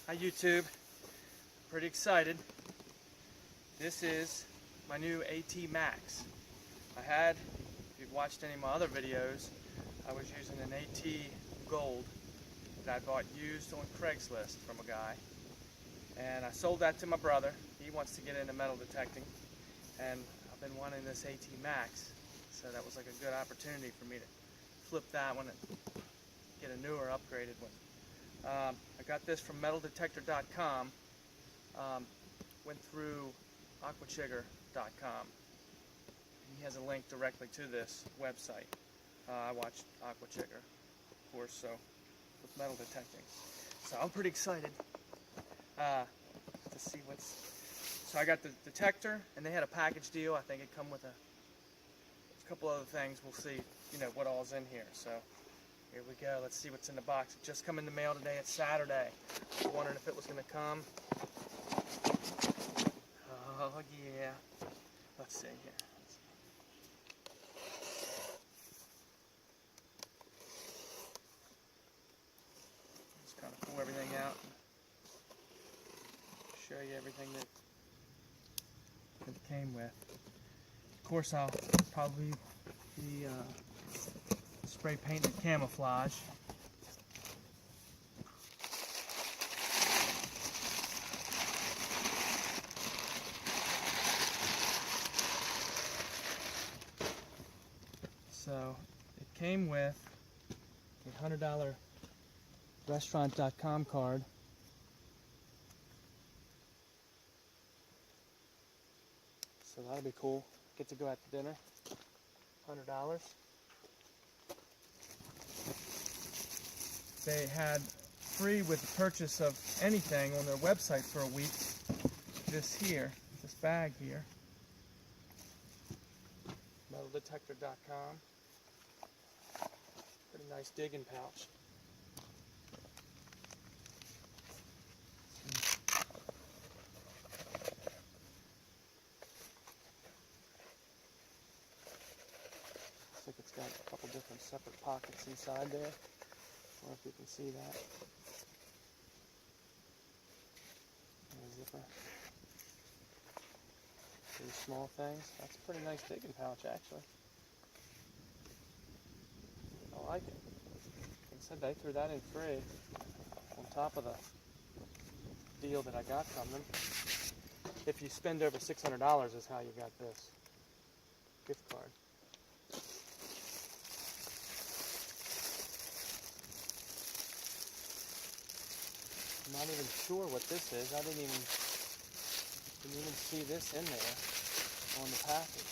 Hi YouTube, pretty excited. This is my new AT Max. if you've watched any of my other videos, I was using an AT Gold that I bought used on Craigslist from a guy. And I sold that to my brother. He wants to get into metal detecting. And I've been wanting this AT Max. So that was like a good opportunity for me to flip that one and get a newer, upgraded one. I got this from metaldetector.com. Went through aquachigger.com. He has a link directly to this website. I watched Aquachigger, of course, so with metal detecting. So I'm pretty excited to see what's. So I got the detector, and they had a package deal. I think it come with a couple other things. We'll see, what all's in here. So here we go. Let's see what's in the box. It just come in the mail today. It's Saturday. I was wondering if it was going to come. Oh yeah. Let's see here. Just kind of pull everything out and show you everything that it came with. Of course, I'll probably be spray painted camouflage. So it came with a $100 restaurant.com card. So that'll be cool. Get to go out to dinner. $100. They had free with the purchase of anything on their website for a week. This bag here. Metaldetector.com. Pretty nice digging pouch. Looks like it's got a couple different separate pockets inside there. I don't know if you can see that. And a zipper. Pretty small things. That's a pretty nice digging pouch, actually. I like it. Like I said, they threw that in free on top of the deal that I got from them. If you spend over $600 is how you got this gift card. I'm not even sure what this is. I didn't even see this in there on the package.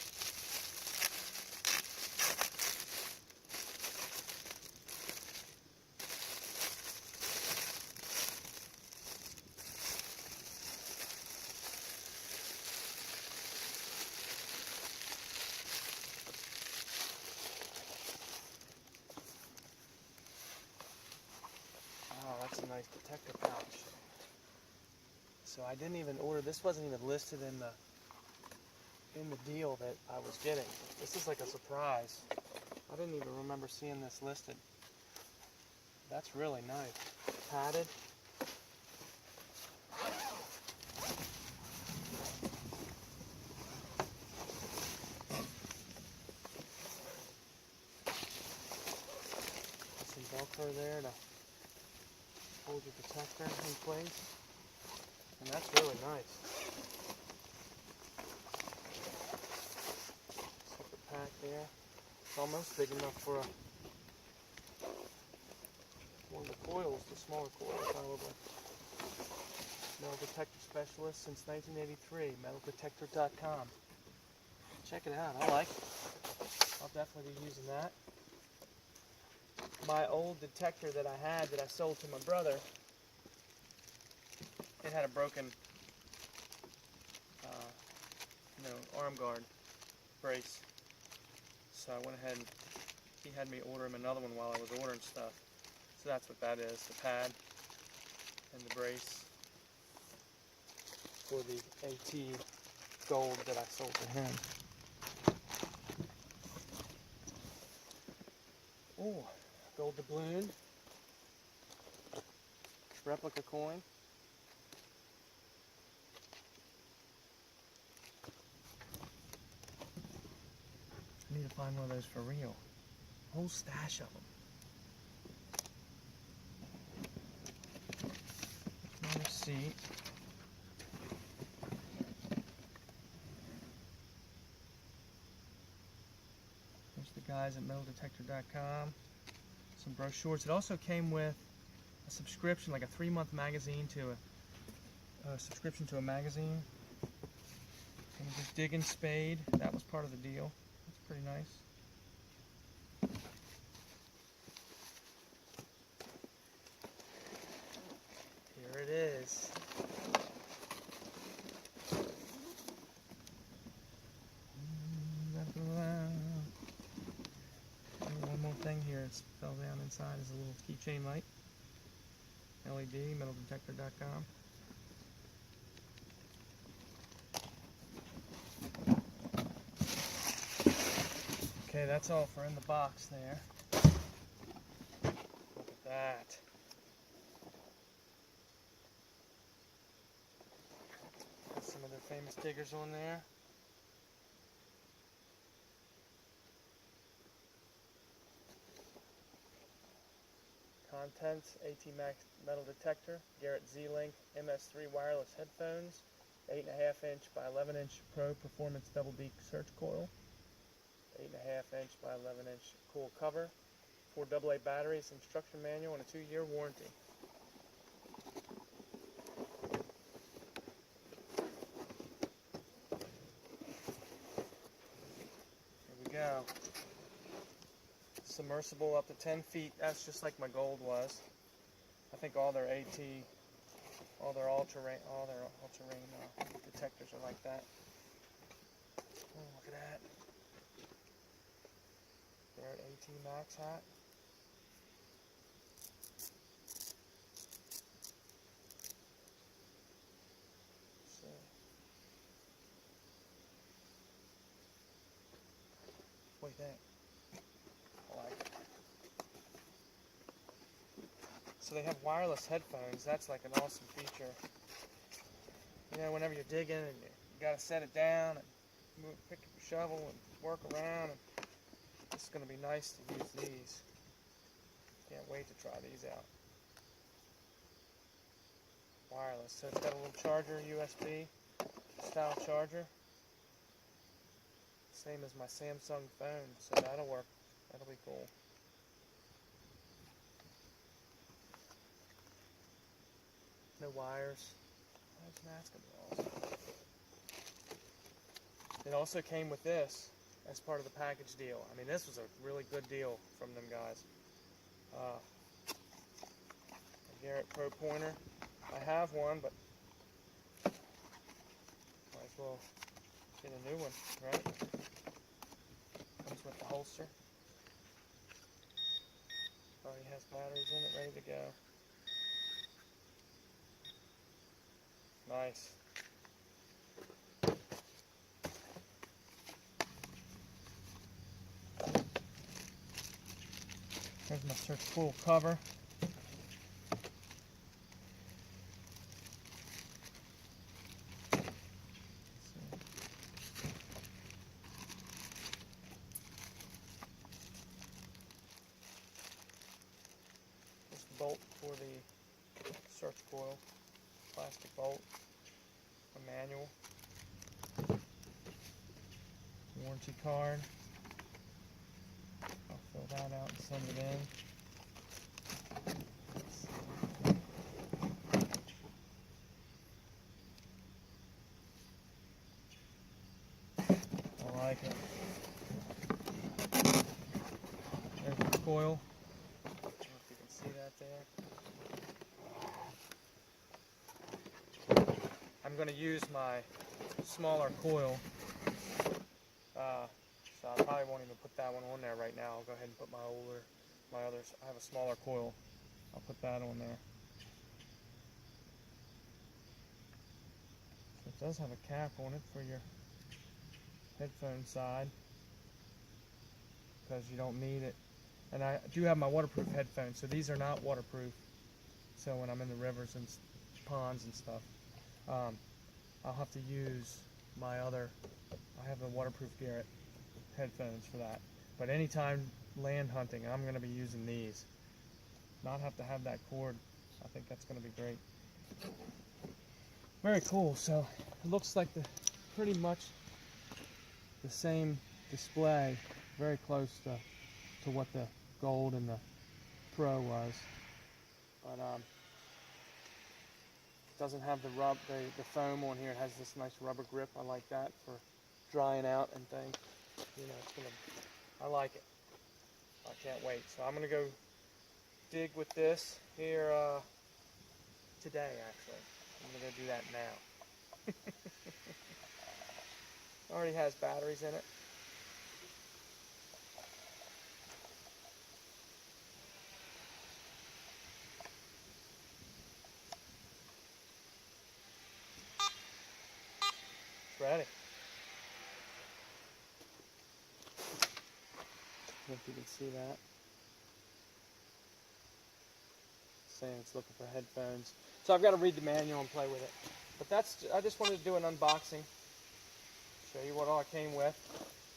Oh, that's a nice detector pouch. So I didn't even order, this wasn't even listed in the deal that I was getting. This is like a surprise. I didn't even remember seeing this listed. That's really nice. Padded. Some Velcro there to hold your detector in place. And that's really nice. Separate pack there. It's almost big enough for one of the coils, the smaller coils probably. Metal detector specialist since 1983, metaldetector.com. Check it out, I like it. I'll definitely be using that. My old detector that I had that I sold to my brother, it had a broken arm guard brace. So I went ahead and he had me order him another one while I was ordering stuff. So that's what that is, the pad and the brace for the AT Gold that I sold to him. Oh, gold doubloon, replica coin. need to find one of those for real. Whole stash of them. There's my receipt. There's the guys at metaldetector.com. Some brochures. It also came with a subscription, like a 3-month magazine to a subscription to a magazine. And this digging spade, that was part of the deal. That's pretty nice. Here it is. One more thing here, it fell down inside is a little keychain light. LED, metaldetector.com. Okay, that's all for in the box there. Look at that. Got some of their famous diggers on there. Contents: AT Max metal detector, Garrett Z-Link MS3 wireless headphones, 8.5" by 11" Pro Performance double beak search coil, 8.5" by 11" cool cover, 4 AA batteries, instruction manual, and a 2-year warranty. Here we go. Submersible up to 10 feet. That's just like my gold was. I think all their AT, all their ultra-rain detectors are like that. Oh, look at that. Garrett AT Max hat. So, what do you think? I like it. So they have wireless headphones. That's like an awesome feature. You know, whenever you're digging and you gotta set it down and pick up your shovel and work around. And this is going to be nice to use these. Can't wait to try these out. Wireless. So it's got a little charger, USB style charger. Same as my Samsung phone, so that'll work. That'll be cool. No wires. That's basketballs. It also came with this as part of the package deal. I mean, this was a really good deal from them guys. A Garrett Pro pointer. I have one, but might as well get a new one, right? Comes with the holster. Already has batteries in it, ready to go. Nice. Here's my search pool cover. This bolt for the search coil, plastic bolt, a manual, warranty card. I'll fill that out and send it in. I like it. There's the coil. I don't know if you can see that there. I'm going to use my smaller coil. So I probably won't even put that one on there right now. I'll go ahead and put my others. I have a smaller coil. I'll put that on there. So it does have a cap on it for your headphone side, because you don't need it. And I do have my waterproof headphones, so these are not waterproof. So when I'm in the rivers and ponds and stuff, I'll have to use my other, I have a waterproof Garrett headphones for that. But anytime land hunting, I'm going to be using these. Not have to have that cord. I think that's going to be great. Very cool. So it looks like pretty much the same display, very close to what the Gold and the Pro was, but doesn't have the foam on here. It has this nice rubber grip. I like that for drying out and things. You know, I like it. I can't wait. So I'm gonna go dig with this here today. Actually, I'm gonna go do that now. Already has batteries in it. It's ready. I don't know if you can see that. It's saying it's looking for headphones. So I've got to read the manual and play with it. But I just wanted to do an unboxing. Show you what all it came with.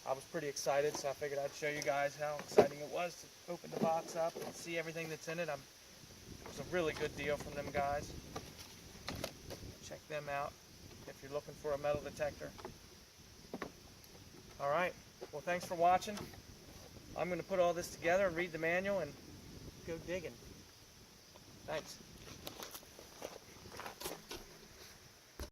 I was pretty excited, so I figured I'd show you guys how exciting it was to open the box up and see everything that's in it. It was a really good deal from them guys. Check them out if you're looking for a metal detector. All right, well, thanks for watching. I'm going to put all this together and read the manual and go digging. Thanks.